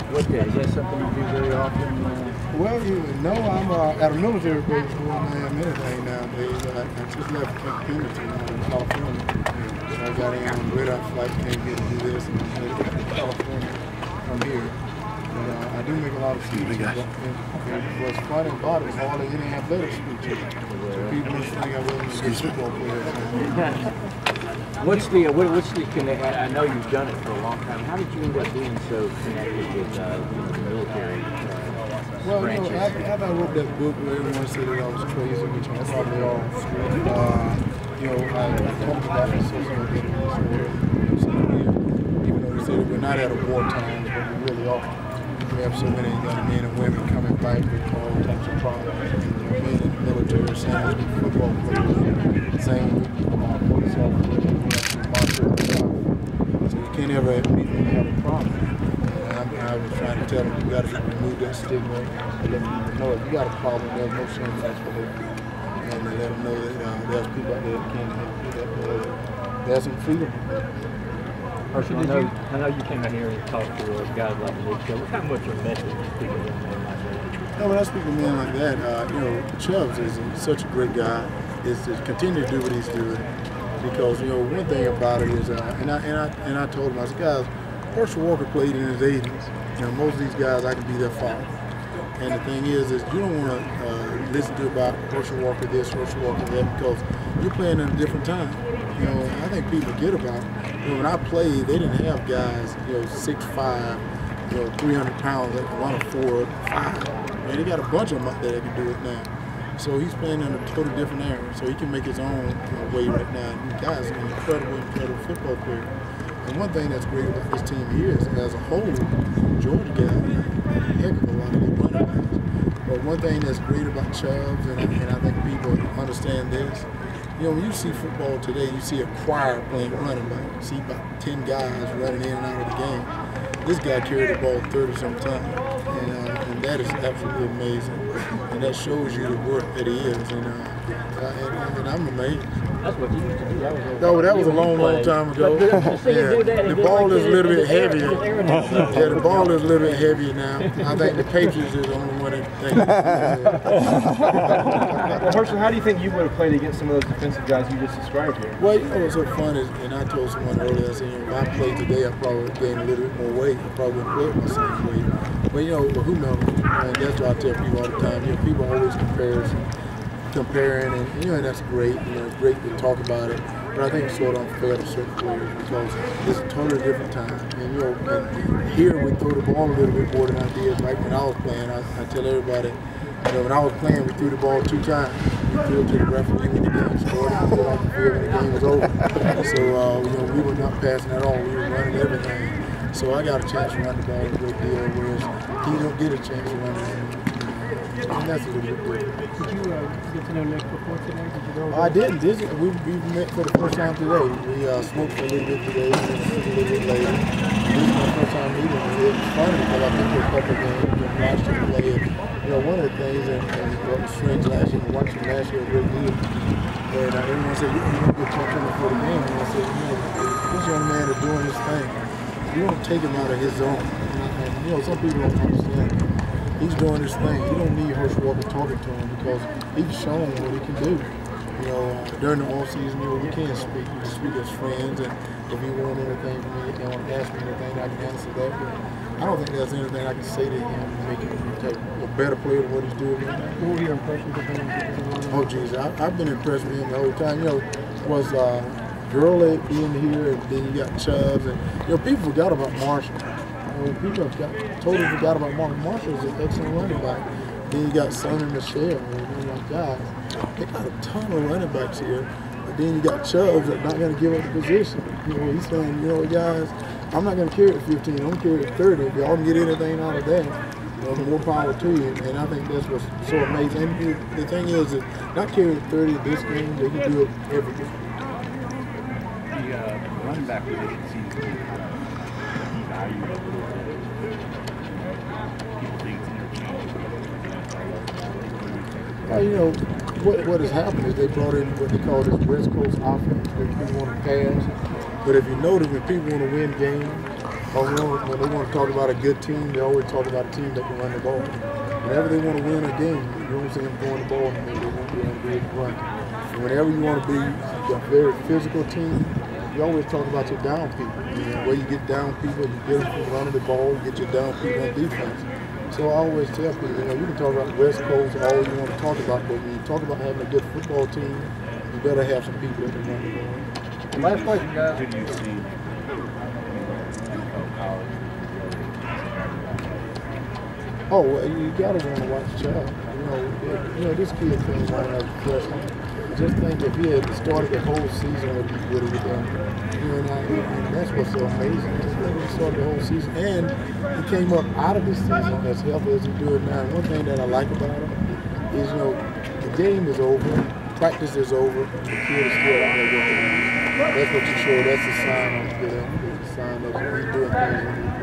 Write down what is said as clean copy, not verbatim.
Is that something you do very often? Well, you know, I'm at a military base doing anything nowadays. I just left Camp Pendleton in California. So I got in on a radar flight, can't get to do this, and I'm headed to California from here. But I do make a lot of speeches. What's funny about it is hardly any athletic speeches. So people just think I wasn't a good football player. What's the connect? I know you've done it for a long time. How did you end up being so connected with the military well, branches? You know, after I wrote that book where everyone said that I was crazy, which I probably are, you know, I talked about the social disorder, even though they say that we're not at a wartime, but we really are. We have so many young men and women coming back with all types of problems. You know, being in the military, same as with football players, same with police officers, so you can't ever admit when you have a problem. And I was trying to tell them, you got to remove that stigma and let people know if you got a problem, there's no shame in that for them. And to let them know that there's people out there that can help you, that there's some freedom. Herschel, I know you came out here and talked to guys like Herschel. How much of a message do you speak to a man like that? No, when I speak to a man like that, you know, Chubbs is such a great guy. Is to continue to do what he's doing, because you know one thing about it is, and I told him, I said, guys, Herschel Walker played in his 80s. You know, most of these guys I can be their father. And the thing is you don't want to listen to about Herschel Walker this, Herschel Walker that, because you're playing in a different time. You know, I think people forget about it. You know, when I played, they didn't have guys, you know, 6'5", you know, 300 pounds that can run a 4.5. Man, they got a bunch of them out there that can do it now. So he's playing in a totally different era, so he can make his own way right now. And the guy's an incredible football player. And one thing that's great about this team here is, as a whole, Georgia got a heck of a lot of good running backs. But one thing that's great about Chubbs, and I think people understand this, you know, when you see football today, you see a choir playing running back. You see about 10 guys running in and out of the game. This guy carried the ball 30-some times, and that is absolutely amazing. And that shows you the work that he is, and I'm amazed. That's what he used to do. That was a long time ago. The ball is a little bit heavier. Yeah, the ball is a little bit heavier now. I think the Patriots is the only one that thinks. Well, Herschel, how do you think you would have played against some of those defensive guys you just described here? Well, you know what's so fun is, and I told someone earlier, I said, you know, if I played today, I probably gained a little bit more weight. I probably wouldn't play the same weight. But you know, who knows? And that's what I tell people all the time. You know, people always comparing, and you know, and that's great. You know, it's great to talk about it. But I think it's sort of unfair to certain players because it's a totally different time. And you know, and here we throw the ball a little bit more than I did back when I was playing. I tell everybody, you know, when I was playing, we threw the ball 2 times. We threw it to the referee when the game started, we threw it off the field when the game was over. So you know, we were not passing at all. We were running everything. So I got a chance to run the ball a good deal, whereas he don't get a chance to run it. And that's a little bit different. Did you get to know Nick before today? Did you know? I didn't. We met for the first time today. We smoked for a little bit today, and a little bit later. This is my first time meeting him. It was funny because I've been to a couple of games and watched him play. You know, one of the things, and what was strange last year, we watched him last year a great deal. And everyone said, you don't get talked to him before the game. And I said, you know, this young man is doing his thing. You don't take him out of his zone. And you know, some people don't understand. He's doing his thing. You don't need Herschel Walker talking to him because he's shown what he can do. You know, during the off season, you know, we can't speak. We can speak as friends, and if you want anything from me, if you want to ask me anything, I can answer that. But I don't think there's anything I can say to him to make him a better player than what he's doing right now. What were your impressions of him? Oh, geez, I've been impressed with him the whole time. You know, was Gurley being here, and then you got Chubbs, and you know, people forgot about Marshall. People totally forgot about Marshall. Marshall is an excellent running back. Then you got Sonny Michelle, and like guys, they got a ton of running backs here. But then you got Chubbs that's not going to give up the position. You know, he's saying, you know, guys, I'm not going to carry it 15. I'm going to carry it 30. If y'all can get anything out of that, you know, more power to you. And I think that's what's so amazing. And the thing is, not carrying 30 in this game, they can do it every game. The running back position seems to be valued. Well, you know, what has happened is they brought in what they call this West Coast offense, where people want to pass. But if you notice, when people want to win games, Or when they want to talk about a good team, they always talk about a team that can run the ball. Whenever they want to win a game, you don't see them throwing the ball, and they won't be able to be able to run. And whenever you want to be a very physical team, you always talk about your down people. You know, where you get down people, you get them from running the ball, you get your down people on defense. So I always tell people, you know, you can talk about the West Coast all you want to talk about, but when you talk about having a good football team, you better have some people that can run the ball. Last question, guys. Who do you see? Oh, well, you gotta want to watch Chubb. You know, this kid came right out of freshman. Just think if he had started the whole season, what he would have done. You know, and that's what's so amazing. Just think he started the whole season, and he came up out of the season as healthy as he doing now. And one thing that I like about him is, you know, the game is over, practice is over, the kid is still out there working. That's what you show. That's a sign of good. It's a sign that he's doing things.